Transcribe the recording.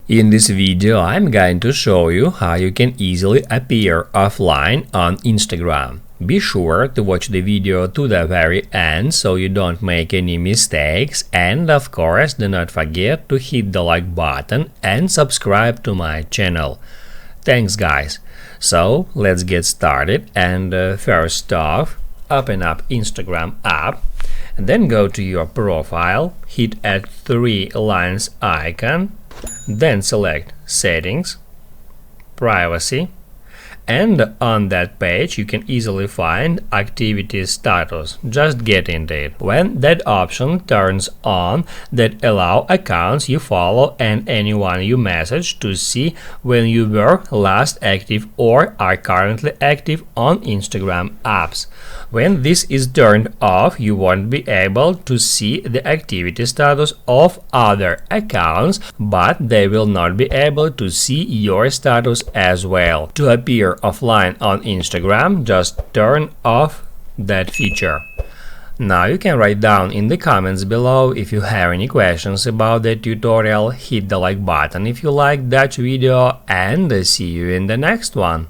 In this video, I'm going to show you how you can easily appear offline on Instagram. Be sure to watch the video to the very end so you don't make any mistakes, and of course do not forget to hit the like button and subscribe to my channel. Thanks guys! So let's get started, and first off, open up Instagram app, and then go to your profile, hit at three lines icon, then select Settings, Privacy, and on that page you can easily find Activity Status. Just get into it. When that option turns on, that allow accounts you follow and anyone you message to see when you were last active or are currently active on Instagram apps. When this is turned off, you won't be able to see the activity status of other accounts, but they will not be able to see your status as well. To appear offline on Instagram, just turn off that feature. Now you can write down in the comments below if you have any questions about the tutorial, hit the like button if you liked that video, and see you in the next one.